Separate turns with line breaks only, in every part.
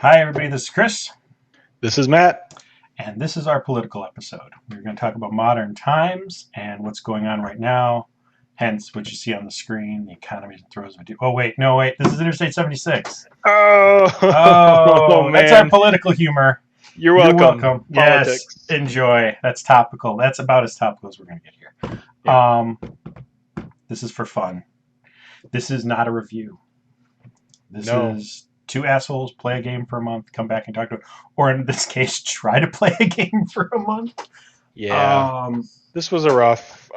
Hi, everybody. This is Chris,
This is Matt.
and this is our political episode. We're going to talk about modern times and what's going on right now. Hence, what you see on the screen, the economy that throws with you. Oh, wait, no, wait. This is Interstate 76.
Oh,
Oh, that's our
man.
political humor.
You're
You're
welcome.
welcome. Yes,
Politics.
enjoy. That's topical. That's about as topical as we're going to get here.
Yeah.
This is for fun. This is not a review. This
No.
is two assholes play a game for a month, come back and talk to it, or in this case, try to play a game for a month.
Yeah. This was a rough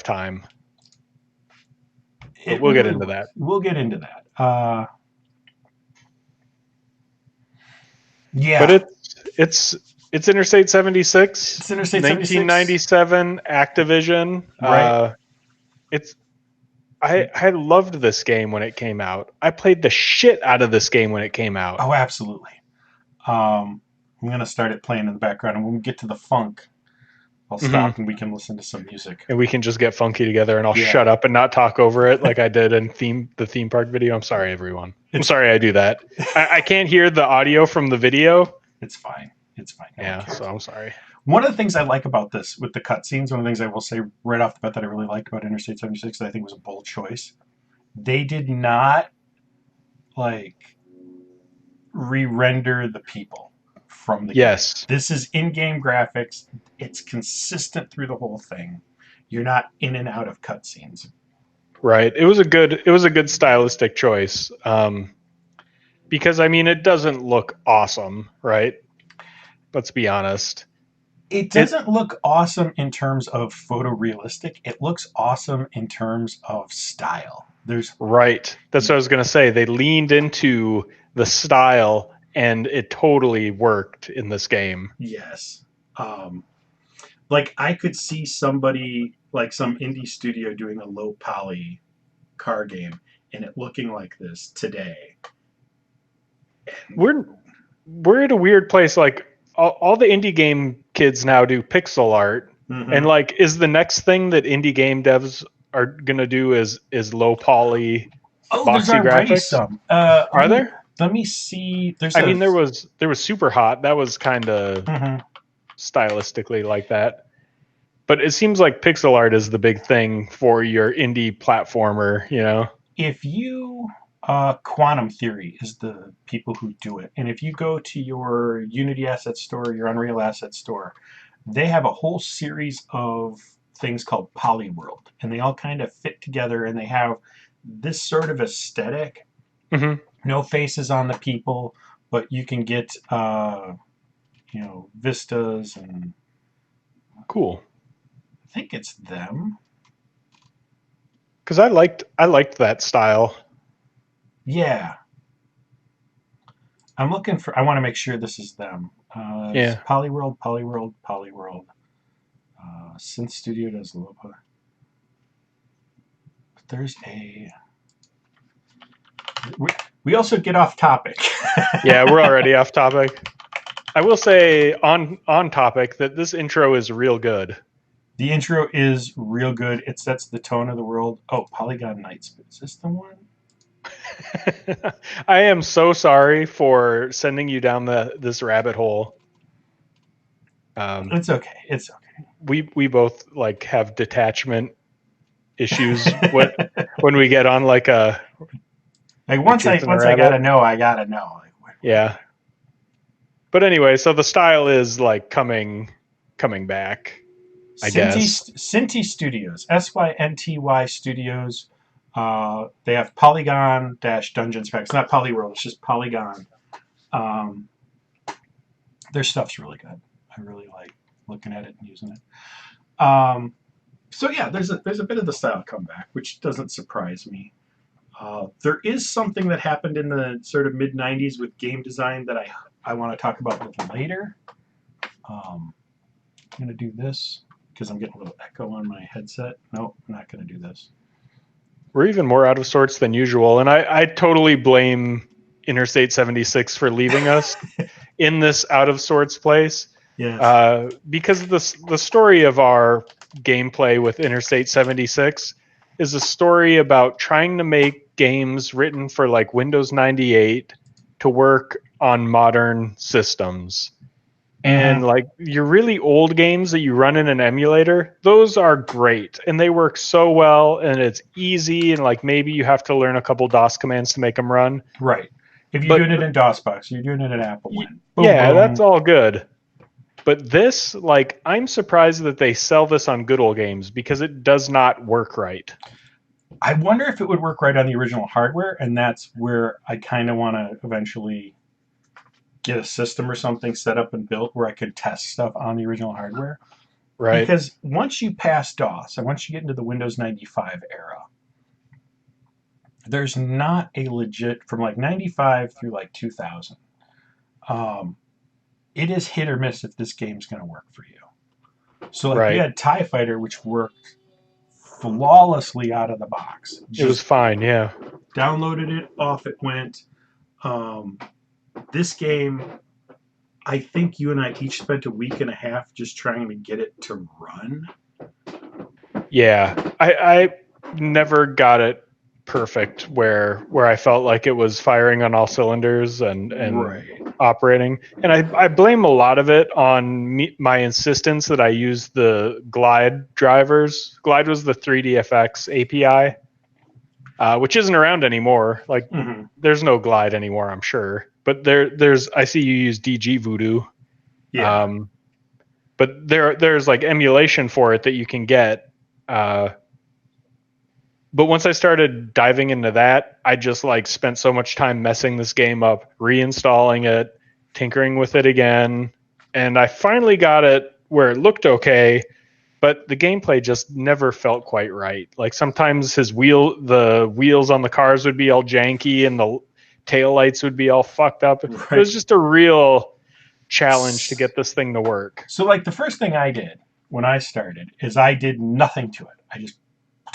time. But we'll get into that.
We'll get into that. Yeah.
But it's Interstate 76.
It's Interstate 76.
1997 Activision.
Right.
I loved this game when it came out. I played the shit out of this game when it came out.
Oh, absolutely. I'm going to start it playing in the background, and when we get to the funk, I'll stop and we can listen to some music.
And we can just get funky together, and I'll
Yeah.
shut up and not talk over it like I did in the theme park video. I'm sorry, everyone. I'm sorry I do that. I can't hear the audio from the video.
It's fine. It's fine.
Yeah, so I'm sorry.
One of the things I like about this with the cutscenes, one of the things I will say right off the bat that I really liked about Interstate 76 that I think was a bold choice, they did not re-render the people from the game. This is in-game graphics. It's consistent through the whole thing. You're not in and out of cutscenes.
Right. It was a good stylistic choice. Because I mean it doesn't look awesome, right? Let's be honest.
It doesn't look awesome in terms of photorealistic. It looks awesome in terms of style.
Right. That's what I was going to say. They leaned into the style, and it totally worked in this game.
Yes. I could see somebody, like some indie studio, doing a low poly car game, and it looking like this today.
We're at a weird place. Like all the indie game kids now do pixel art, and is the next thing that indie game devs are gonna do is low poly boxy graphics?
Some.
Are there?
Let me see.
There was Super Hot. That was kind of stylistically like that, but it seems like pixel art is the big thing for your indie platformer. You know,
if you Quantum Theory is the people who do it. And if you go to your Unity Asset Store, your Unreal Asset Store, they have a whole series of things called Polyworld. And they all kind of fit together, and they have this sort of aesthetic. No faces on the people, but you can get, vistas and...
Cool.
I think it's them.
Because I liked that style.
Yeah. I want to make sure this is them.
Yeah.
Polyworld. Synth Studio does Lopa. But there's a... We also get off topic.
Yeah, we're already off topic. I will say on topic that this intro is real good.
The intro is real good. It sets the tone of the world. Oh, Polygon Knights. Is this the one?
I am so sorry for sending you down this rabbit hole.
It's okay. It's okay.
We both have detachment issues when we get on a
once I gotta know, I gotta know.
Yeah. But anyway, so the style is coming back. I guess.
Synty Studios, SYNTY Studios. They have Polygon Dungeons Pack. It's not Polyworld, it's just Polygon. Their stuff's really good. I really like looking at it and using it. So yeah, there's a bit of the style comeback, which doesn't surprise me. There is something that happened in the sort of mid-90s with game design that I want to talk about a little later. I'm going to do this because I'm getting a little echo on my headset. Nope, I'm not going to do this.
We're even more out of sorts than usual, and I totally blame Interstate 76 for leaving us in this out of sorts place.
Yes.
Because the story of our gameplay with Interstate 76 is a story about trying to make games written for Windows 98 to work on modern systems. And like your really old games that you run in an emulator, those are great and they work so well and it's easy, and like maybe you have to learn a couple DOS commands to make them run.
Right. If you're doing it in DOSBox, you're doing it in Apple Win.
Yeah, that's all good. But this, like, I'm surprised that they sell this on Good Old Games because it does not work right.
I wonder if it would work right on the original hardware, and that's where I kind of want to eventually get a system or something set up and built where I could test stuff on the original hardware.
Right.
Because once you pass DOS and once you get into the Windows 95 era, there's not a legit, from like 95 through like 2000, it is hit or miss if this game's going to work for you. So like we had TIE Fighter, which worked flawlessly out of the box.
It was fine, yeah.
Downloaded it, off it went. This game, I think you and I each spent a week and a half just trying to get it to run.
Yeah, I never got it perfect where I felt like it was firing on all cylinders and operating. And I blame a lot of it on my insistence that I use the Glide drivers. Glide was the 3DFX API, which isn't around anymore. Like there's no Glide anymore, I'm sure. But there's I see you use DG Voodoo.
Yeah.
But there's like emulation for it that you can get. But once I started diving into that, I just like spent so much time messing this game up, reinstalling it, tinkering with it again, and I finally got it where it looked okay, but the gameplay just never felt quite right. Like sometimes the wheels on the cars would be all janky and the taillights would be all fucked up. Right. It was just a real challenge to get this thing to work.
So like the first thing I did when I started is I did nothing to it. I just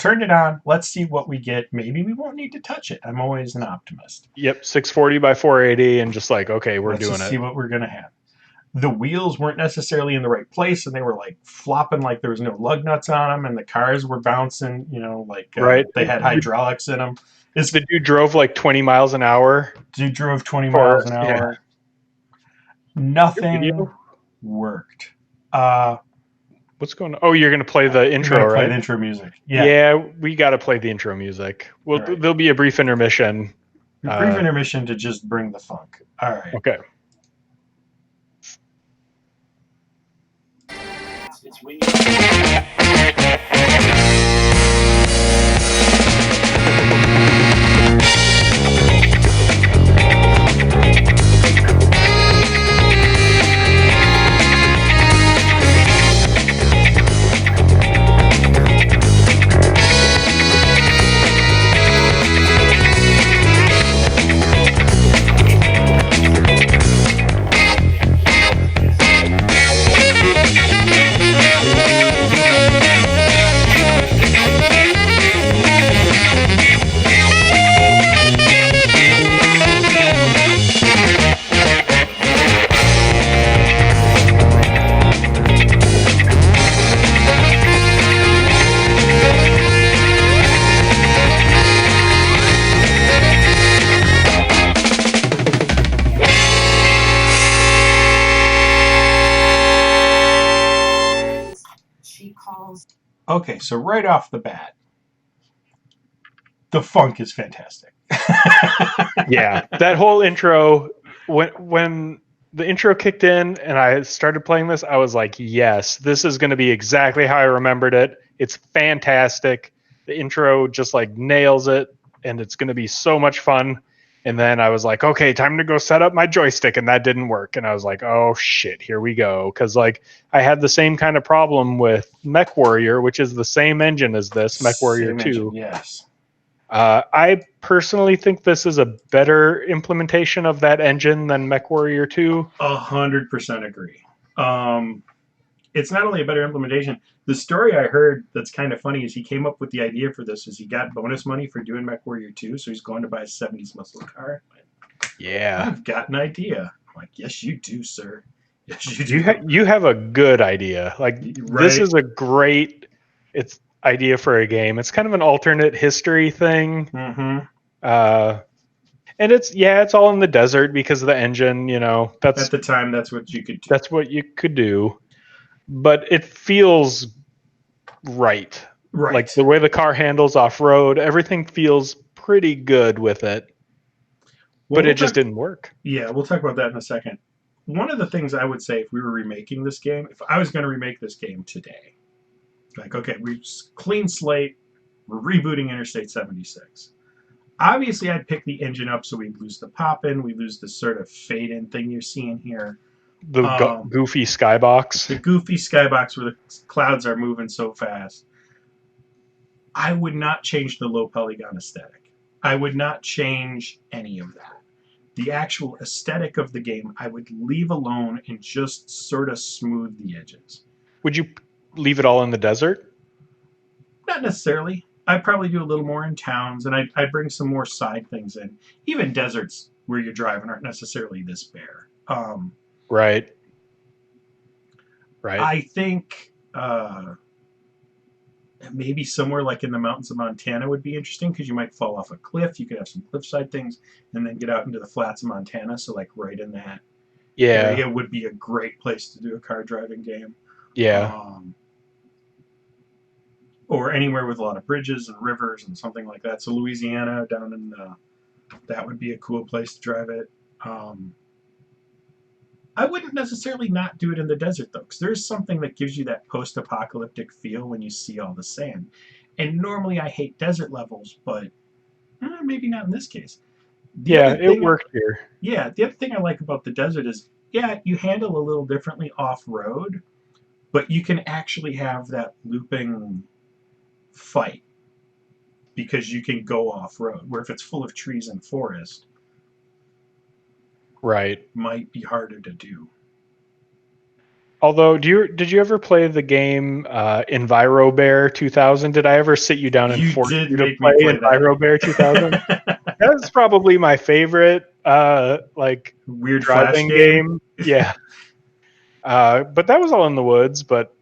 turned it on. Let's see what we get. Maybe we won't need to touch it. I'm always an optimist.
Yep, 640 by 480 and just like, okay, let's doing it.
See what we're going to have. The wheels weren't necessarily in the right place and they were like flopping like there was no lug nuts on them and the cars were bouncing, like they had hydraulics in them.
The dude drove like 20 miles an hour.
Dude drove 20 miles an hour. Yeah. Nothing worked.
What's going on? Oh, you're going to play the intro, right?
Play the intro music.
Yeah, we got to play the intro music. There'll be a brief intermission.
Intermission to just bring the funk. All right.
Okay.
Okay, so right off the bat, the funk is fantastic.
Yeah, that whole intro, when the intro kicked in and I started playing this, I was like, yes, this is going to be exactly how I remembered it. It's fantastic. The intro just like nails it, and it's going to be so much fun. And then I was like, okay, time to go set up my joystick, and that didn't work. And I was like, oh shit, here we go. Because like I had the same kind of problem with Mech Warrior, which is the same engine as this, Mech Warrior 2.
Engine, yes.
I personally think this is a better implementation of that engine than Mech Warrior 2.
100% agree. It's not only a better implementation. The story I heard that's kind of funny is he came up with the idea for this is he got bonus money for doing Mech Warrior 2, so he's going to buy a 70s muscle car.
Yeah.
I've got an idea. I'm like, yes, you do, sir. Yes, you do.
You have a good idea. Like, This is a great idea for a game. It's kind of an alternate history thing.
Mm-hmm.
And it's all in the desert because of the engine, you know.
At the time, that's what you could do.
That's what you could do. But it feels right.
Right.
Like the way the car handles off-road, everything feels pretty good with it.
Well,
But it just didn't work.
Yeah, we'll talk about that in a second. One of the things I would say if we were remaking this game, if I was going to remake this game today, like, okay, we clean slate, we're rebooting Interstate 76. Obviously, I'd pick the engine up so we lose the pop in, we lose the sort of fade in thing you're seeing here.
The goofy skybox.
The goofy skybox where the clouds are moving so fast. I would not change the low polygon aesthetic. I would not change any of that. The actual aesthetic of the game, I would leave alone and just sort of smooth the edges.
Would you leave it all in the desert?
Not necessarily. I'd probably do a little more in towns, and I'd bring some more side things in. Even deserts where you're driving aren't necessarily this bare.
Right.
I think maybe somewhere like in the mountains of Montana would be interesting because you might fall off a cliff. You could have some cliffside things and then get out into the flats of Montana. So like right in that area would be a great place to do a car driving game.
Yeah.
Or anywhere with a lot of bridges and rivers and something like that. So Louisiana down in that would be a cool place to drive it. I wouldn't necessarily not do it in the desert though, because there's something that gives you that post-apocalyptic feel when you see all the sand. And normally I hate desert levels, but maybe not in this case.
It worked here.
Yeah, the other thing I like about the desert is, you handle a little differently off-road, but you can actually have that looping fight because you can go off-road, where if it's full of trees and forest,
right,
might be harder to do.
Although, did you ever play the game EnviroBear 2000? Did I ever sit you down and force you to play EnviroBear 2000? That's probably my favorite
weird
driving game. Yeah. But that was all in the woods, but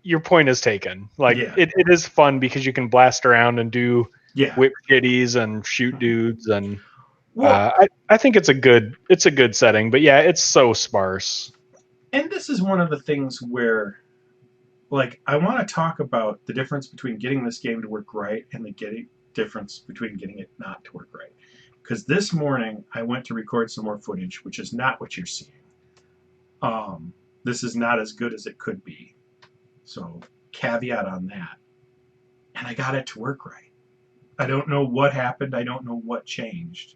your point is taken. It is fun because you can blast around and do whip kitties and shoot dudes, and I think it's a good setting, but it's so sparse.
And this is one of the things where, I want to talk about the difference between getting this game to work right and the difference between getting it not to work right. Because this morning I went to record some more footage, which is not what you're seeing. This is not as good as it could be. So caveat on that. And I got it to work right. I don't know what happened. I don't know what changed.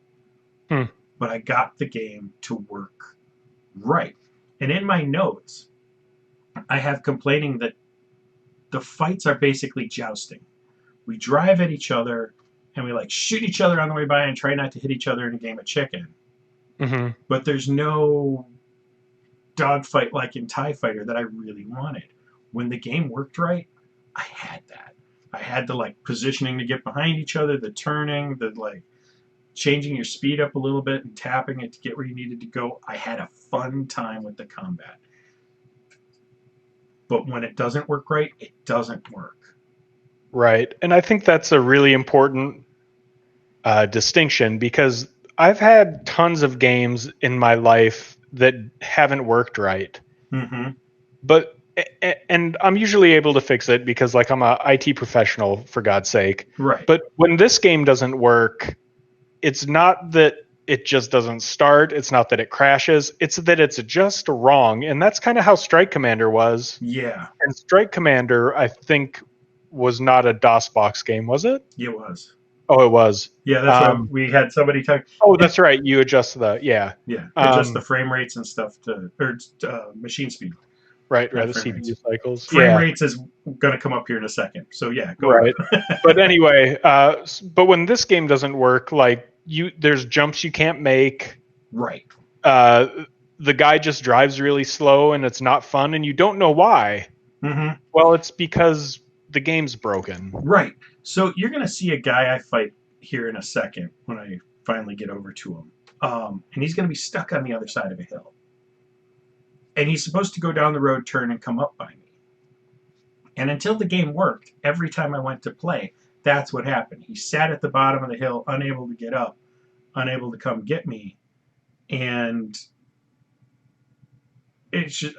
But I got the game to work right. And in my notes, I have complaining that the fights are basically jousting. We drive at each other and we shoot each other on the way by and try not to hit each other in a game of chicken.
Mm-hmm.
But there's no dogfight like in TIE Fighter that I really wanted. When the game worked right, I had that. I had the positioning to get behind each other, the turning, the changing your speed up a little bit and tapping it to get where you needed to go. I had a fun time with the combat. But when it doesn't work right, it doesn't work.
Right. And I think that's a really important distinction, because I've had tons of games in my life that haven't worked right.
Mm-hmm.
And I'm usually able to fix it because I'm a IT professional, for God's sake.
Right.
But when this game doesn't work, it's not that it just doesn't start. It's not that it crashes. It's that it's just wrong. And that's kind of how Strike Commander was.
Yeah.
And Strike Commander, I think, was not a DOSBox game, was it?
It was.
Oh, it was.
Yeah, that's why we had somebody talk.
Oh, that's right. You adjust the,
adjust the frame rates and stuff to machine speed.
Right, the CPU cycles.
Frame rates is going to come up here in a second. So go
right. But anyway, but when this game doesn't work, there's jumps you can't make.
Right.
The guy just drives really slow and it's not fun, and you don't know why.
Mm-hmm.
Well, it's because the game's broken.
Right. So you're going to see a guy I fight here in a second when I finally get over to him. And he's going to be stuck on the other side of a hill. And he's supposed to go down the road, turn, and come up by me. And until the game worked, every time I went to play, that's what happened. He sat at the bottom of the hill, unable to get up, unable to come get me, and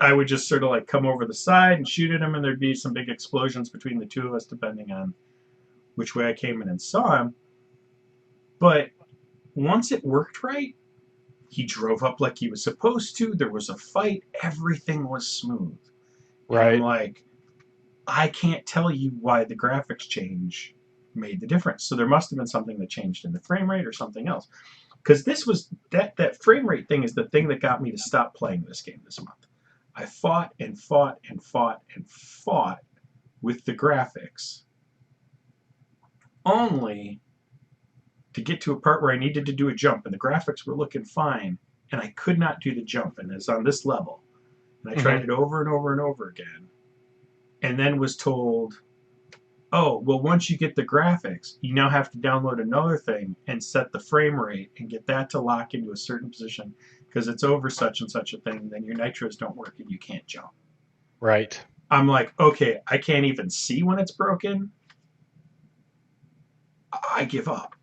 I would just sort of like come over the side and shoot at him, and there'd be some big explosions between the two of us, depending on which way I came in and saw him. But once it worked right, he drove up like he was supposed to. There was a fight. Everything was smooth. And I'm
Right.
like, I can't tell you why the graphics change made the difference. So there must have been something that changed in the frame rate or something else. Because this was that frame rate thing is the thing that got me to stop playing this game this month. I fought and fought and fought and fought with the graphics, only to get to a part where I needed to do a jump, and the graphics were looking fine, and I could not do the jump, and it's on this level. And I tried it over and over and over again, and then was told, oh, well, once you get the graphics, you now have to download another thing and set the frame rate and get that to lock into a certain position because it's over such and such a thing, then your nitros don't work and you can't jump.
Right.
I'm like, okay, I can't even see when it's broken. I give up.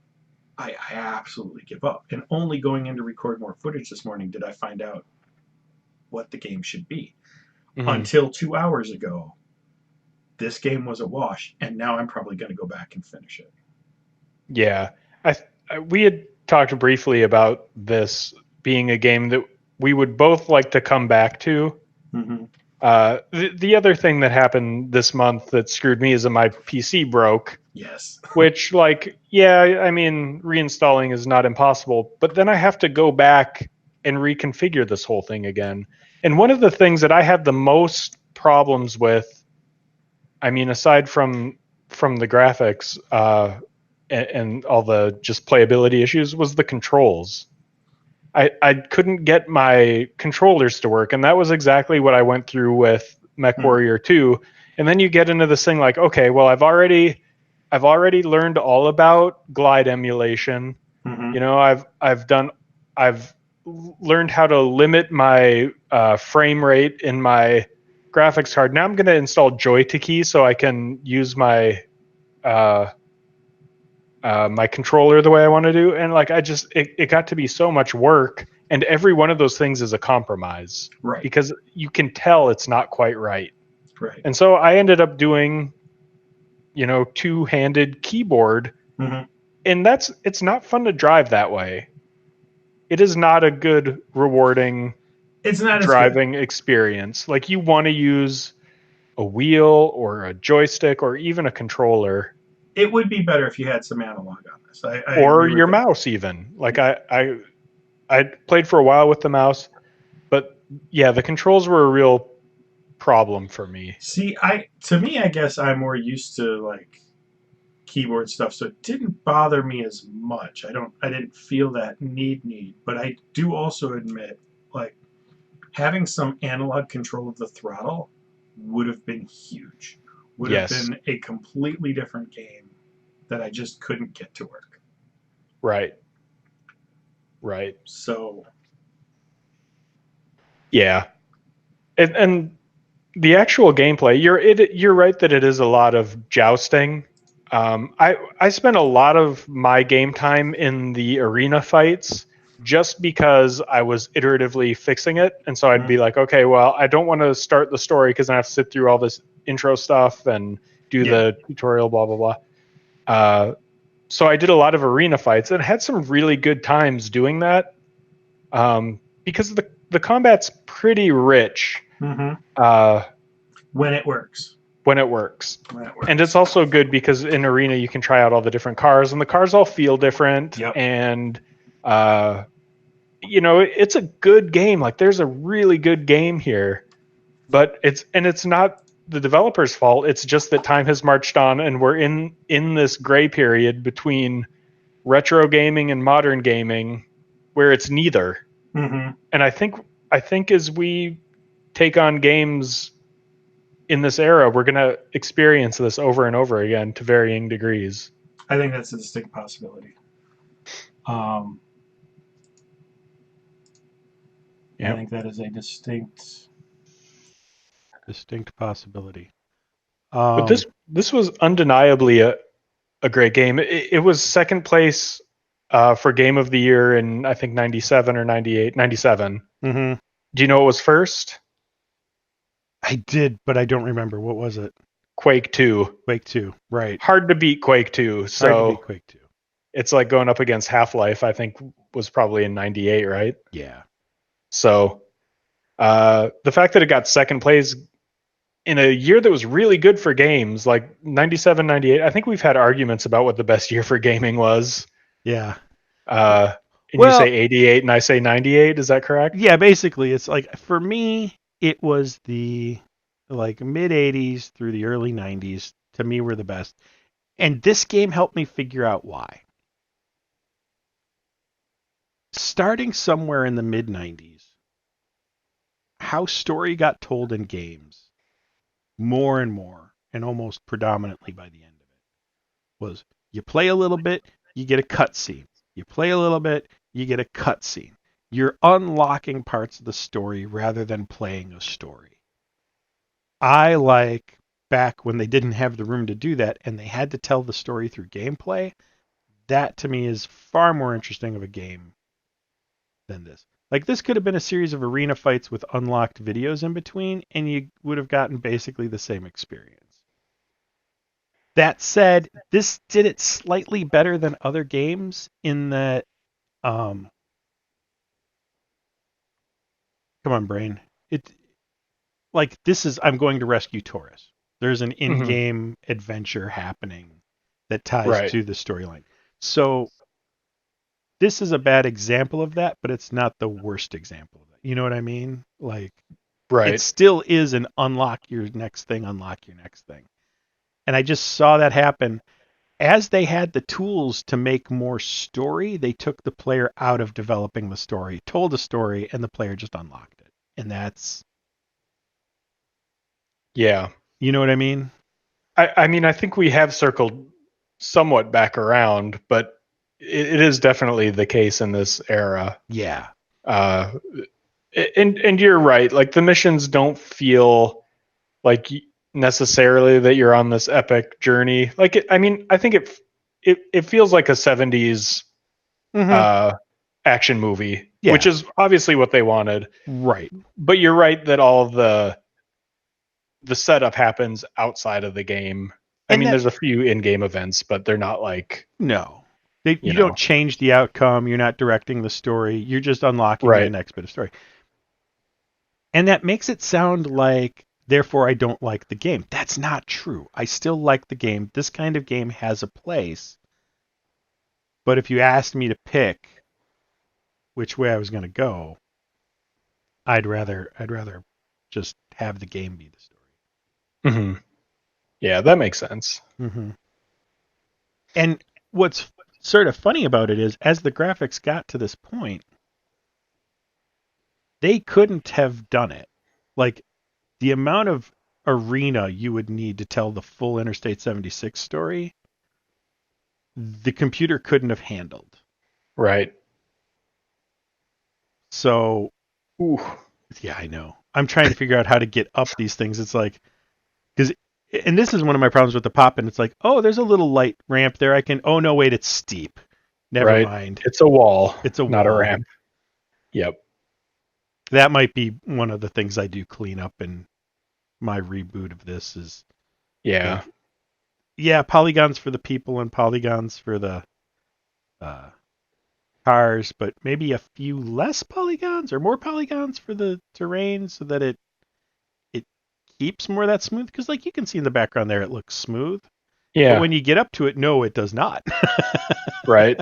I absolutely give up. And only going in to record more footage this morning did I find out what the game should be. Until 2 hours ago, this game was a wash, and now I'm probably going to go back and finish it.
Yeah. We had talked briefly about this being a game that we would both like to come back to.
Mm-hmm.
The other thing that happened this month that screwed me is that my PC broke.
Yes.
Which, like, yeah, I mean, reinstalling is not impossible, but then I have to go back and reconfigure this whole thing again. And one of the things that I had the most problems with, I mean, aside from the graphics and all the just playability issues, was the controls. I couldn't get my controllers to work, and that was exactly what I went through with MechWarrior 2. And then you get into this thing like, okay, well, I've already learned all about glide emulation.
Mm-hmm.
You know, I've learned how to limit my frame rate in my graphics card. Now I'm going to install Joy-to-Key so I can use my my controller the way I want to do. And like, it got to be so much work, and every one of those things is a compromise,
Right.
because you can tell it's not quite right.
Right.
And so I ended up doing, two-handed keyboard.
Mm-hmm.
And it's not fun to drive that way. It is not a good, rewarding
It's not
driving experience. Like, you want to use a wheel or a joystick or even a controller.
It would be better if you had some analog on this. I
or
agree with
your
that.
mouse even. Like, I played for a while with the mouse, but yeah, the controls were a real problem for me.
See, to me, I guess I'm more used to like keyboard stuff, so it didn't bother me as much. I didn't feel that need, but I do also admit, like, having some analog control of the throttle would have been huge. Would have
Yes.
been a completely different game that I just couldn't get to work.
Right.
So
Yeah. And the actual gameplay, you're right that it is a lot of jousting. I spent a lot of my game time in the arena fights just because I was iteratively fixing it, and so I'd be like, okay, well, I don't want to start the story because I have to sit through all this intro stuff and do the tutorial, blah blah blah. So I did a lot of arena fights and had some really good times doing that, because the combat's pretty rich.
when it works.
When it works. And it's also good because in arena you can try out all the different cars, and the cars all feel different.
Yep.
And it's a good game. Like, there's a really good game here, but it's not the developer's fault. It's just that time has marched on, and we're in this gray period between retro gaming and modern gaming where it's neither.
Mm-hmm.
And I think as we take on games in this era, we're going to experience this over and over again to varying degrees.
I think that's a distinct possibility. I think that is a distinct
possibility.
But this was undeniably a great game. It was second place for Game of the Year in, I think, 97 or 98. 97.
Mm-hmm.
Do you know what was first?
I did, but I don't remember. What was it?
Quake 2.
Quake 2. Right.
Hard to beat Quake 2.
Hard to
So
beat Quake 2.
it's like going up against Half-Life, I think was probably in 98, right?
Yeah.
So the fact that it got second place in a year that was really good for games, like 97, 98, I think we've had arguments about what the best year for gaming was.
Yeah.
And
Well-
you say 88 and I say 98, is that correct?
Yeah, basically, it's like, for me, it was the like mid 80s through the early 90s, to me, were the best. And this game helped me figure out why. Starting somewhere in the mid 90s, how story got told in games more and more, and almost predominantly by the end of it, was you play a little bit, you get a cutscene. You play a little bit, you get a cutscene. You're unlocking parts of the story rather than playing a story. I like back when they didn't have the room to do that and they had to tell the story through gameplay. That to me is far more interesting of a game than this. Like, this could have been a series of arena fights with unlocked videos in between, and you would have gotten basically the same experience. That said, this did it slightly better than other games in that, come on, brain. This is, I'm going to rescue Taurus. There's an in-game adventure happening that ties to the storyline. So this is a bad example of that, but it's not the worst example of that. You know what I mean? Like, it still is an unlock your next thing. And I just saw that happen. As they had the tools to make more story, they took the player out of developing the story, told a story, and the player just unlocked it. And that's...
Yeah.
You know what I mean?
I mean, I think we have circled somewhat back around, but it is definitely the case in this era.
Yeah.
And you're right. Like, the missions don't feel like necessarily that you're on this epic journey. Like, I mean, I think it feels like a 70s action movie, which is obviously what they wanted.
Right.
But you're right that all the setup happens outside of the game. I mean, there's a few in-game events, but they're not like...
No. You don't change the outcome. You're not directing the story. You're just unlocking the next bit of story. And that makes it sound like, therefore, I don't like the game. That's not true. I still like the game. This kind of game has a place. But if you asked me to pick which way I was going to go, I'd rather just have the game be the story.
Mm-hmm. Yeah, that makes sense.
Mm-hmm. And what's sort of funny about it is, as the graphics got to this point, they couldn't have done it. Like, the amount of arena you would need to tell the full Interstate 76 story, the computer couldn't have handled.
Right.
So, yeah, I know. I'm trying to figure out how to get up these things. It's like, and this is one of my problems with the pop-in. It's like, oh, there's a little light ramp there. Oh no, wait, it's steep. Never mind.
It's a wall.
It's a
not
wall.
a ramp. Yep.
That might be one of the things I do clean up in my reboot of this is...
Yeah.
Yeah, polygons for the people and polygons for the cars, but maybe a few less polygons or more polygons for the terrain so that it keeps more of that smooth. Because, like, you can see in the background there, it looks smooth.
Yeah.
But when you get up to it, no, it does not.
Right.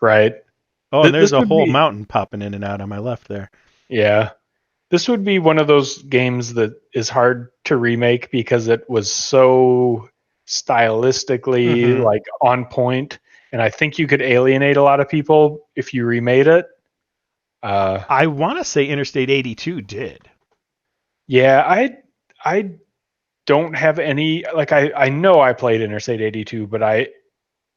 Oh, and there's a whole mountain popping in and out on my left there.
Yeah. This would be one of those games that is hard to remake because it was so stylistically like on point, and I think you could alienate a lot of people if you remade it.
I want to say Interstate 82 did.
Yeah, I don't have any, like, I know I played Interstate 82, but I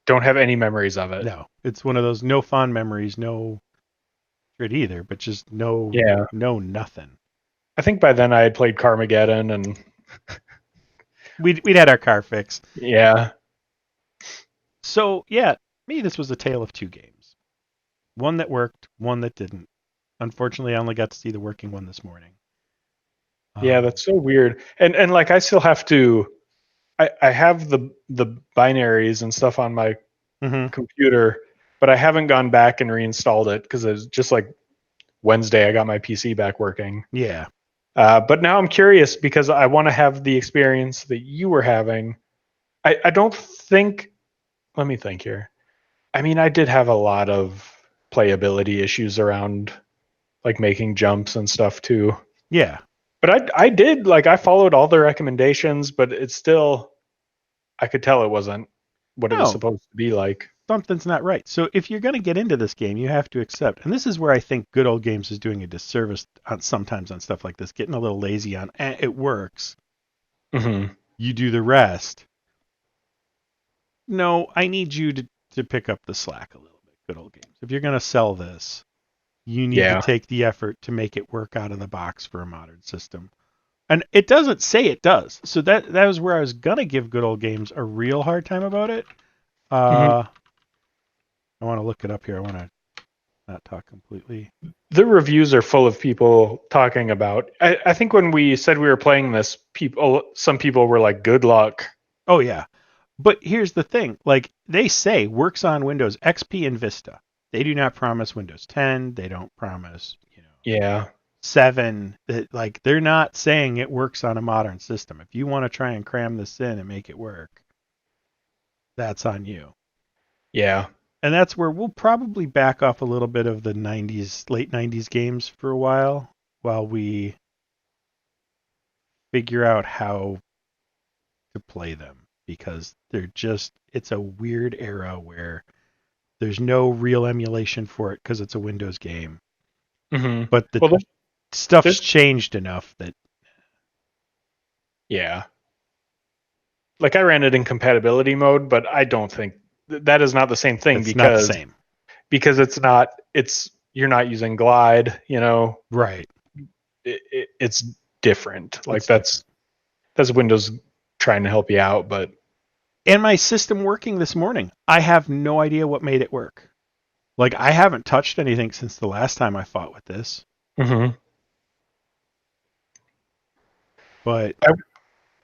don't have any memories of it.
No, it's one of those no fond memories, no it either, but just no nothing.
I think by then I had played Carmageddon and
we'd had our car fixed.
Yeah.
So yeah, Me, this was a tale of two games. One that worked, one that didn't. Unfortunately, I only got to see the working one this morning.
Yeah, that's so weird. And like I still have to I have the binaries and stuff on my
Mhm.
computer, but I haven't gone back and reinstalled it because it's just like Wednesday I got my PC back working.
Yeah.
But now I'm curious because I want to have the experience that you were having. I don't think. Let me think here. I mean, I did have a lot of playability issues around like making jumps and stuff too.
Yeah.
But I did like I followed all the recommendations, but it's still I could tell it wasn't what it was
No,
supposed to be like.
something's not right. So if you're going to get into this game, you have to accept. And this is where I think Good Old Games is doing a disservice on sometimes on stuff like this, getting a little lazy on it works.
Mm-hmm.
You do the rest. No, I need you to pick up the slack a little bit, Good Old Games. If you're going to sell this, you need to
Yeah.
take the effort to make it work out of the box for a modern system. And it doesn't say it does. So that was where I was going to give Good Old Games a real hard time about it.
Mm-hmm.
I want to look it up here. I want to not talk completely.
The reviews are full of people talking about. I think when we said we were playing this, some people were like, "Good luck."
Oh yeah. But here's the thing, like they say works on Windows XP and Vista. They do not promise Windows 10, they don't promise,
Yeah.
7. Like they're not saying it works on a modern system. If you want to try and cram this in and make it work, that's on you.
Yeah.
And that's where we'll probably back off a little bit of the 90s, late 90s games for a while we figure out how to play them because it's a weird era where there's no real emulation for it because it's a Windows game.
Mm-hmm.
But the
Well,
stuff's
there's
changed enough that
yeah. Like I ran it in compatibility mode, but I don't think that is not the same thing
it's not the same.
because it's you're not using glide,
Right.
it's different. Like
It's different.
that's Windows trying to help you out, but
And my system working this morning, I have no idea what made it work. Like I haven't touched anything since the last time I fought with this.
mm-hmm.
But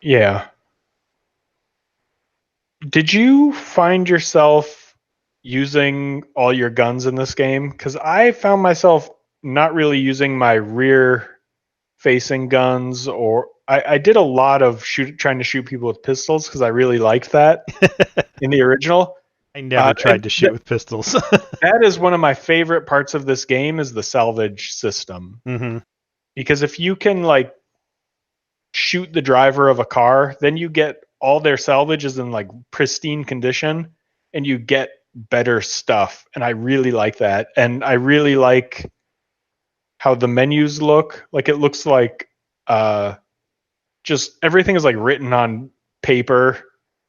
Yeah. Did you find yourself using all your guns in this game? Because I found myself not really using my rear facing guns, or I did a lot of trying to shoot people with pistols because I really liked that in the original.
I never
And
tried to shoot with pistols.
that is one of my favorite parts of this game is the salvage system.
Mm-hmm.
Because if you can like shoot the driver of a car, then you get all their salvage is in like pristine condition and you get better stuff. And I really like that. And I really like how the menus look. Like it looks like just everything is like written on paper,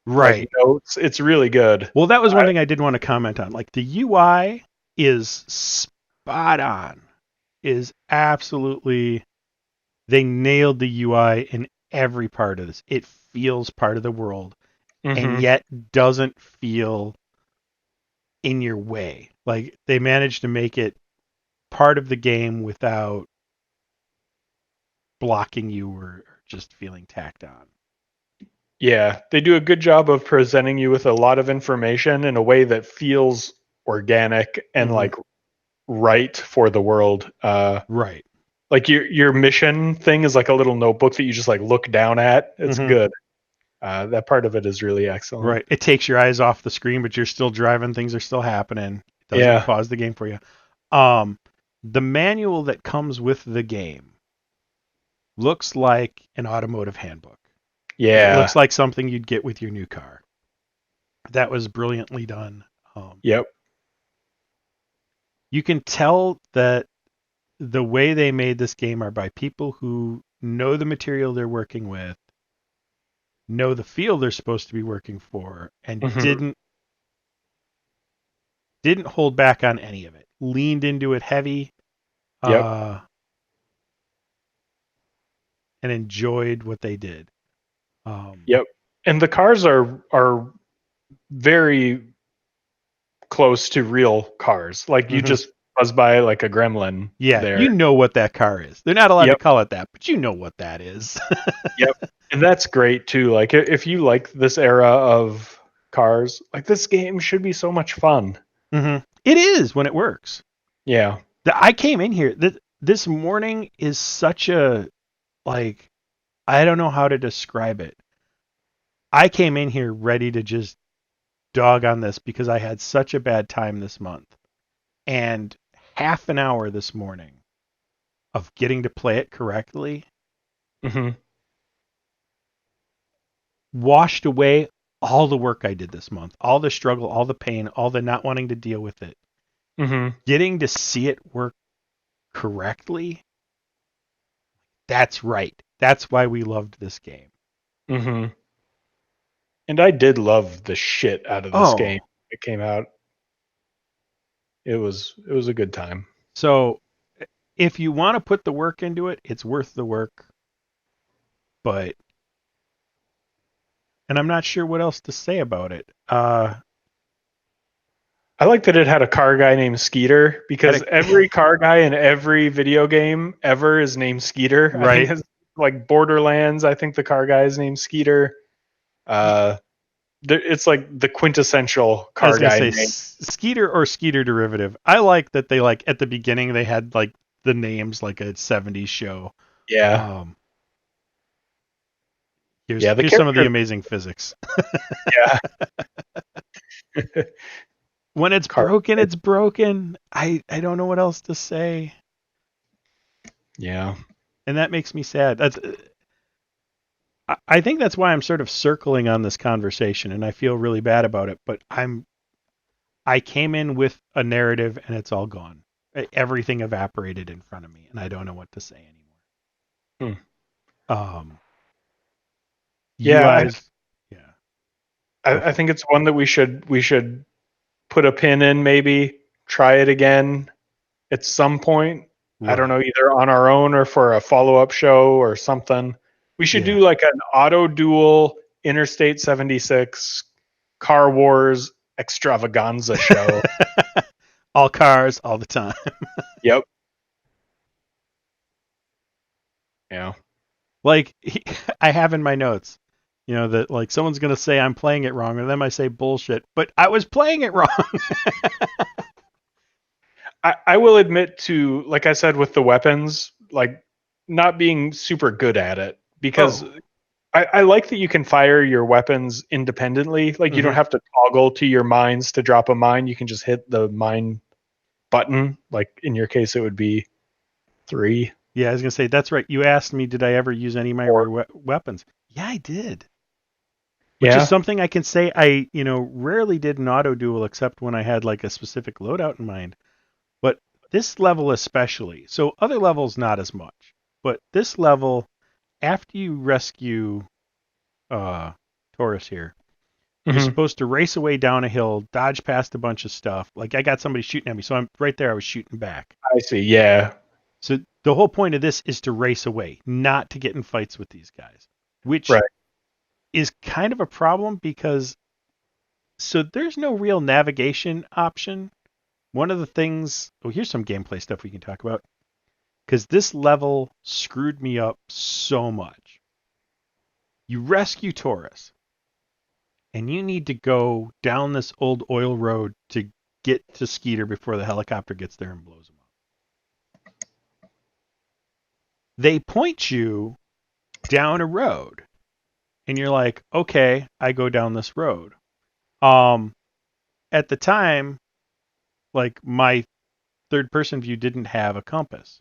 like
Right.
notes. It's really good.
Well, that was one thing I did want to comment on. Like the UI is spot on. Is absolutely they nailed the UI in every part of this. It feels part of the world and
Mm-hmm.
yet doesn't feel in your way. Like they managed to make it part of the game without blocking you or just feeling tacked on.
Yeah, they do a good job of presenting you with a lot of information in a way that feels organic and
Mm-hmm.
like right for the world.
Right.
Like your mission thing is like a little notebook that you just like look down at. It's
Mm-hmm.
good. That part of it is really excellent.
Right. It takes your eyes off the screen, but you're still driving. Things are still happening. It doesn't
Yeah.
pause the game for you. Um, the manual that comes with the game looks like an automotive handbook. It
Yeah.
looks like something you'd get with your new car. That was brilliantly done.
Yep.
You can tell that the way they made this game are by people who know the material they're working with, know the field they're supposed to be working for, and
Mm-hmm.
didn't hold back on any of it. Leaned into it heavy,
Yep.
uh, and enjoyed what they did.
Yep. And the cars are very close to real cars. Like you
Mhm.
just buzz by like a gremlin
Yeah,
there.
you know what that car is. They're not allowed to
Yep.
call it that, but you know what that is.
Yep. And that's great too. Like if you like this era of cars, like this game should be so much fun.
It is when it works.
Yeah.
I came in here. This morning is such a, like, I don't know how to describe it. I came in here ready to just dog on this because I had such a bad time this month. And half an hour this morning of getting to play it correctly
hmm
washed away all the work I did this month, all the struggle, all the pain, all the not wanting to deal with it.
hmm
Getting to see it work correctly, that's right. That's why we loved this game.
hmm And I did love the shit out of this game. It came out. It was a good time.
So if you want to put the work into it, it's worth the work. But, and I'm not sure what else to say about it.
I like that it had a car guy named Skeeter because every car guy in every video game ever is named Skeeter.
Right.
I think it's like Borderlands. I think the car guy is named Skeeter. It's like the quintessential
I was
car
gonna
guy
say
name.
Skeeter or Skeeter derivative. I like that they, like, at the beginning they had like the names like a 70s show.
Yeah.
Here's
Yeah, the
some of the
character.
amazing physics.
Yeah.
When it's
Car-
broken, it's broken. I don't know what else to say.
Yeah.
And that makes me sad. I think that's why I'm sort of circling on this conversation, and I feel really bad about it. But I came in with a narrative, and it's all gone. Everything evaporated in front of me, and I don't know what to say anymore. You
Yeah,
guys,
I think it's one that we should put a pin in, maybe try it again at some point. I don't know, either on our own or for a follow-up show or something. We should do like an auto duel Interstate 76 Car Wars extravaganza show.
all cars, all the time.
Yep. Yeah.
Like I have in my notes, that like someone's gonna say I'm playing it wrong, and then I say bullshit, but I was playing it wrong.
I will admit to, like I said, with the weapons, like not being super good at it because I like that you can fire your weapons independently. Like you don't have to toggle to your mines to drop a mine. You can just hit the mine button. Like in your case, it would be 3.
Yeah, I was gonna say that's right. You asked me, did I ever use any of my rare weapons? Yeah, I did. Which is something I can say I, rarely did an auto duel except when I had like a specific loadout in mind. But this level especially, so other levels not as much, but this level, after you rescue Taurus here, you're supposed to race away down a hill, dodge past a bunch of stuff. Like I got somebody shooting at me, so I'm right there. I was shooting back.
I see. Yeah.
So the whole point of this is to race away, not to get in fights with these guys, which is kind of a problem because so there's no real navigation option. One of the things, here's some gameplay stuff we can talk about, because this level screwed me up so much. You rescue Taurus, and you need to go down this old oil road to get to Skeeter before the helicopter gets there and blows him up. They point you down a road, and you're like, okay, I go down this road. At the time, like my third person view didn't have a compass.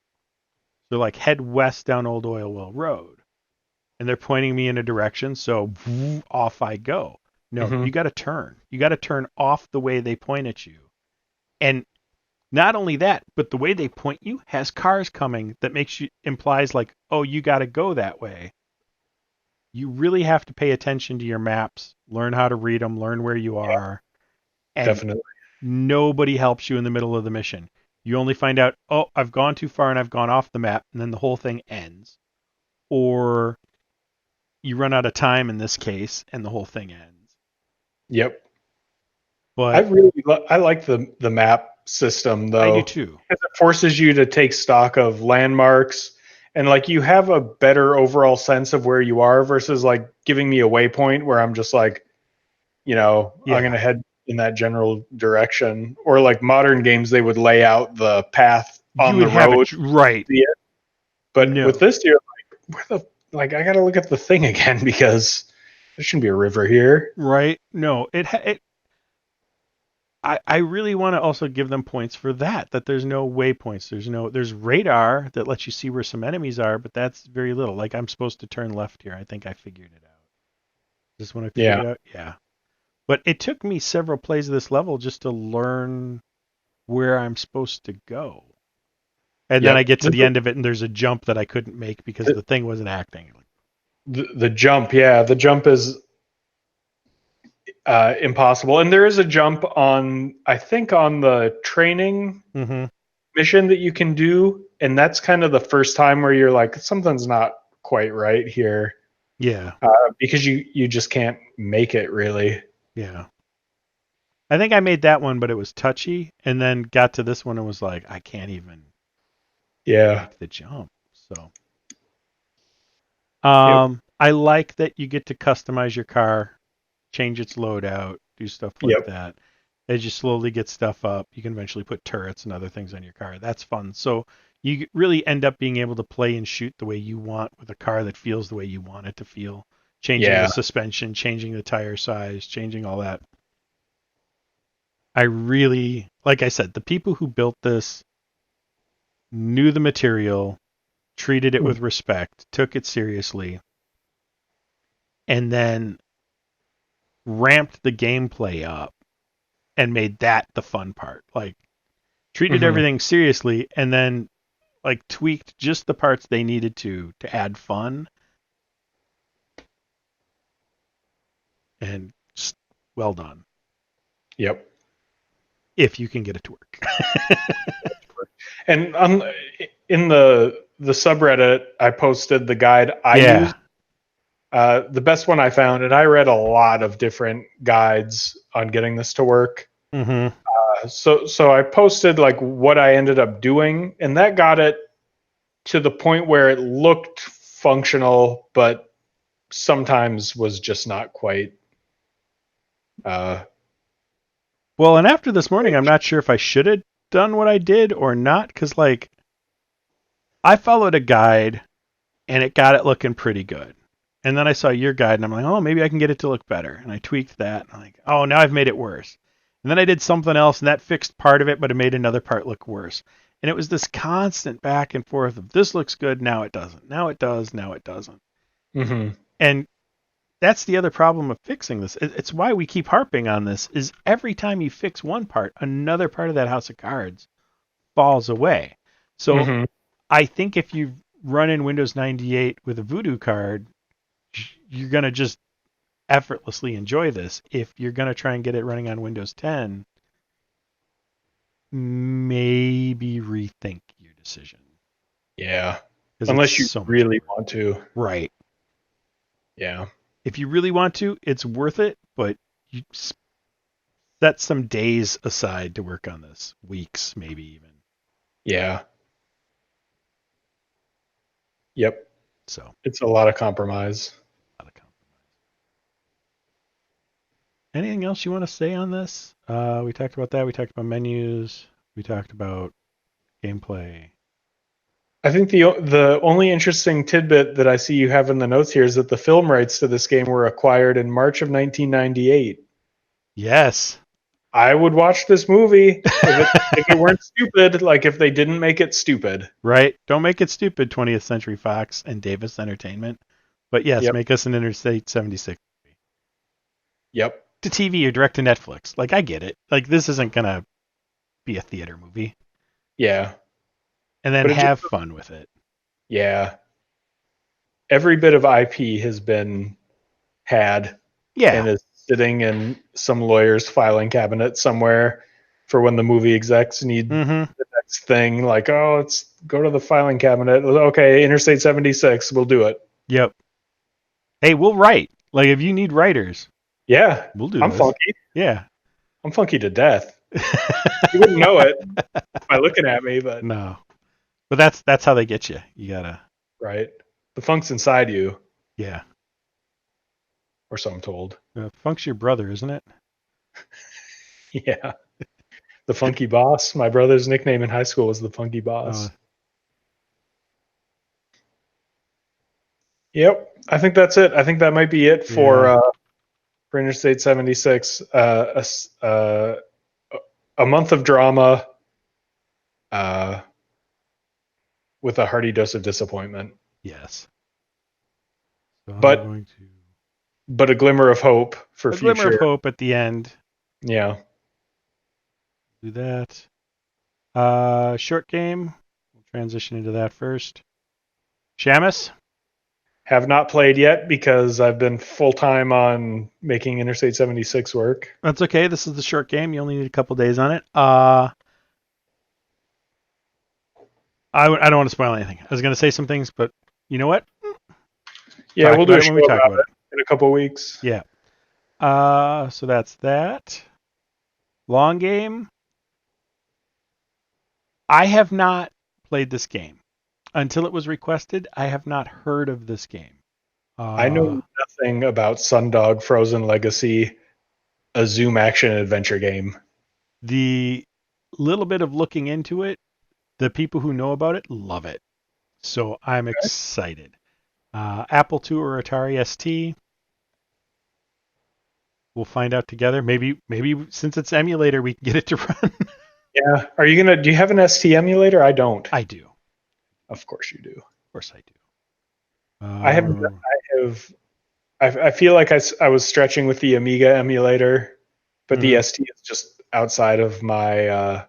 So like head west down Old Oil Well Road. And they're pointing me in a direction, so off I go. No, you got to turn. You got to turn off the way they point at you. And not only that, but the way they point you has cars coming that implies like, oh, you got to go that way. You really have to pay attention to your maps, learn how to read them, learn where you are. And
Definitely.
Nobody helps you in the middle of the mission. You only find out, oh, I've gone too far and I've gone off the map, and then the whole thing ends. Or you run out of time in this case, and the whole thing ends.
Yep.
But
I like the map system though.
I do too.
Because it forces you to take stock of landmarks and like you have a better overall sense of where you are versus like giving me a waypoint where I'm just like, I'm going to head in that general direction. Or like modern games, they would lay out the path on the road.
Right.
But with this, you're like, I got to look at the thing again because there shouldn't be a river here.
Right. No, I really want to also give them points for that there's no waypoints. There's radar that lets you see where some enemies are, but that's very little. Like I'm supposed to turn left here. I think I figured it out. Is this when I figured it out? Yeah. But it took me several plays of this level just to learn where I'm supposed to go. And then I get to the end of it and there's a jump that I couldn't make because the thing wasn't acting.
The jump, the jump is impossible. And there is a jump I think on the training mission that you can do. And that's kind of the first time where you're like, something's not quite right here.
Yeah.
Because you just can't make it really.
Yeah. I think I made that one, but it was touchy. And then got to this one and was like, I can't even make the jump. So I like that you get to customize your car, change its loadout, do stuff like that. As you slowly get stuff up, you can eventually put turrets and other things on your car. That's fun. So you really end up being able to play and shoot the way you want with a car that feels the way you want it to feel. Changing the suspension, changing the tire size, changing all that. I really, like I said, the people who built this knew the material, treated it with respect, took it seriously, and then ramped the gameplay up and made that the fun part. Like treated everything seriously and then like tweaked just the parts they needed to add fun. And just well done.
Yep.
If you can get it to work.
And in the subreddit, I posted the guide I used. The best one I found, and I read a lot of different guides on getting this to work. So I posted like what I ended up doing, and that got it to the point where it looked functional, but sometimes was just not quite.
Well, and after this morning, I'm not sure if I should have done what I did or not, because like I followed a guide and it got it looking pretty good. And then I saw your guide and I'm like, oh, maybe I can get it to look better. And I tweaked that. And I'm like, oh, now I've made it worse. And then I did something else and that fixed part of it, but it made another part look worse. And it was this constant back and forth of this looks good, now it doesn't. Now it does, now it doesn't. And that's the other problem of fixing this. It's why we keep harping on this, is every time you fix one part, another part of that house of cards falls away. So I think if you run in Windows 98 with a Voodoo card, you're going to just effortlessly enjoy this. If you're going to try and get it running on Windows 10, maybe rethink your decision.
Yeah. Unless you really want to.
Right.
Yeah.
If you really want to, it's worth it, but you set some days aside to work on this. Weeks, maybe even.
Yeah. Yep.
So
it's a lot of compromise.
Anything else you want to say on this? We talked about that. We talked about menus. We talked about gameplay.
I think the only interesting tidbit that I see you have in the notes here is that the film rights to this game were acquired in March of 1998.
Yes.
I would watch this movie if it weren't stupid, like if they didn't make it stupid.
Right. Don't make it stupid, 20th Century Fox and Davis Entertainment. But yes, make us an Interstate 76 movie.
Yep.
To TV or direct to Netflix. Like, I get it. Like, this isn't going to be a theater movie.
Yeah.
And then have fun with it.
Yeah. Every bit of IP has been had.
Yeah.
And is sitting in some lawyer's filing cabinet somewhere for when the movie execs need the next thing. Like, oh, let's go to the filing cabinet. Okay, Interstate 76, we'll do it.
Yep. Hey, we'll write. Like, if you need writers.
Yeah.
We'll do
I'm
this.
funky.
Yeah.
I'm funky to death. You wouldn't know it by looking at me, but
No, but that's how they get you. You gotta,
right. The funk's inside you,
yeah.
or so I'm told.
Funk's your brother, isn't it?
Yeah. The Funky Boss. My brother's nickname in high school was the Funky Boss. Yep. I think that's it. I think that might be it for Interstate 76. A month of drama with a hearty dose of disappointment.
Yes. So
But
I'm going to
but a glimmer of hope for
a
future.
glimmer of hope at the end.
Yeah.
Do that. Short game. We'll transition into that first. Shamus?
Have not played yet because I've been full time on making Interstate 76 work.
That's okay. This is the short game. You only need a couple days on it. I don't want to spoil anything. I was going to say some things, but you know what?
Yeah, we'll do a show
when we talk about it
in a couple weeks.
Yeah. So that's that. Long game. I have not played this game. Until it was requested, I have not heard of this game.
I know nothing about Sundog Frozen Legacy, a Zoom action adventure game.
The little bit of looking into it, the people who know about it love it. So I'm excited. Apple II or Atari ST. We'll find out together. Maybe since it's emulator, we can get it to run.
Yeah. Do you have an ST emulator? I don't.
I do.
Of course you do.
Of course I do.
I feel like I was stretching with the Amiga emulator, but the ST is just outside of my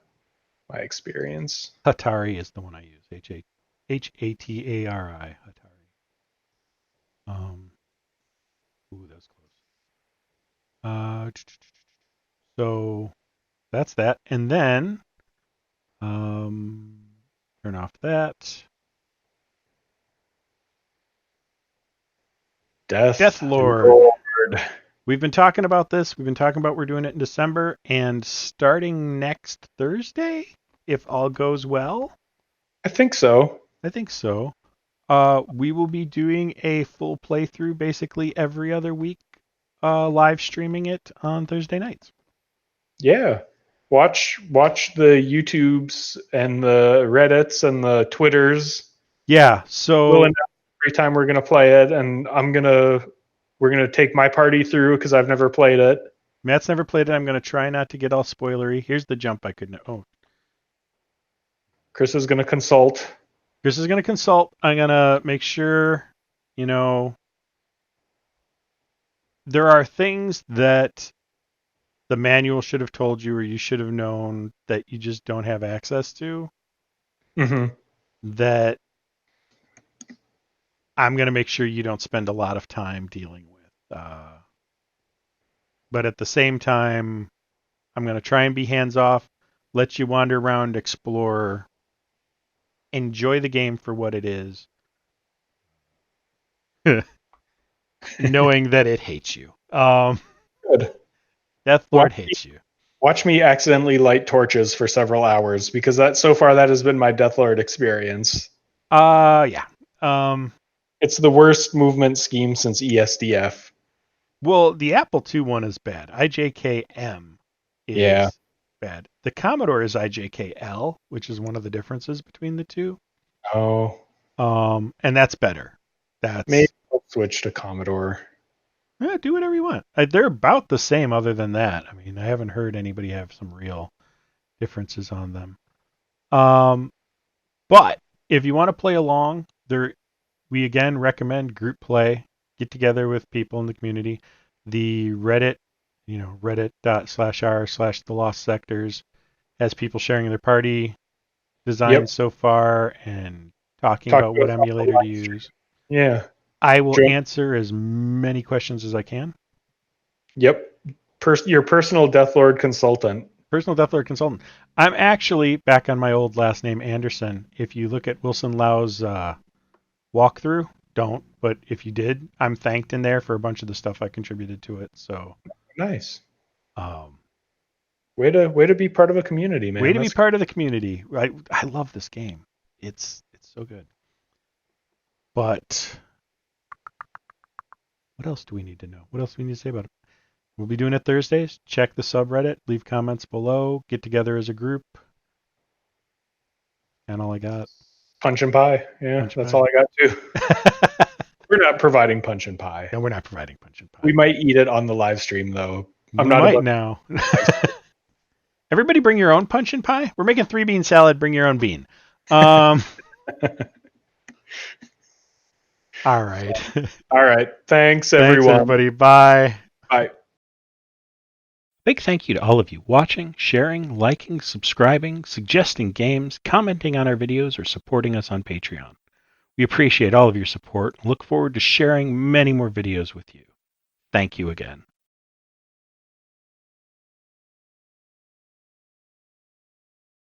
my experience.
Hatari is the one I use. Hatari. Hatari. Ooh, that was close. So that's that. And then turn off that. Death Lord. We've been talking about this. We've been talking about we're doing it in December, and starting next Thursday, if all goes well.
I think so.
We will be doing a full playthrough basically every other week, live streaming it on Thursday nights.
Yeah. Watch the YouTubes and the Reddits and the Twitters.
Yeah, so
we'll announce every time we're gonna play it, and we're gonna take my party through because I've never played it.
Matt's never played it. I'm gonna try not to get all spoilery. Here's the jump I couldn't. Oh,
Chris is gonna consult.
I'm gonna make sure, there are things that the manual should have told you or you should have known that you just don't have access to. That I'm going to make sure you don't spend a lot of time dealing with. But at the same time, I'm going to try and be hands off, let you wander around, explore, enjoy the game for what it is, knowing that it hates you.
Good.
Death Lord hates you.
Watch me accidentally light torches for several hours because that has been my Death Lord experience.
Yeah.
It's the worst movement scheme since ESDF.
Well, the Apple II one is bad. IJKM is bad. The Commodore is IJKL, which is one of the differences between the two.
Oh.
And that's better.
Maybe I'll switch to Commodore.
Yeah, do whatever you want. They're about the same other than that. I mean, I haven't heard anybody have some real differences on them. But if you want to play along, we again recommend group play. Get together with people in the community. The Reddit, reddit.r/the lost sectors has people sharing their party designs so far and talking about what emulator to use.
Yeah.
I will answer as many questions as I can.
Yep. Your personal Death Lord consultant.
I'm actually back on my old last name, Anderson. If you look at Wilson Lau's walkthrough, don't, but if you did, I'm thanked in there for a bunch of the stuff I contributed to it. So
nice. Way to be part of a community, man.
Way to be part of the community. I love this game. It's so good. But what else do we need to know? What else do we need to say about it? We'll be doing it Thursdays. Check the subreddit. Leave comments below. Get together as a group. And all I got.
Punch and pie. Yeah,
Punch and
that's
pie.
all I got too. We're not providing punch and pie.
No, we're not providing punch and pie.
We might eat it on the live stream though.
We might now. Everybody bring your own punch and pie. We're making 3-bean salad. Bring your own bean. All right.
All right. Thanks, everyone.
Thanks, everybody. Bye.
Bye.
Big thank you to all of you watching, sharing, liking, subscribing, suggesting games, commenting on our videos, or supporting us on Patreon. We appreciate all of your support and look forward to sharing many more videos with you. Thank you again.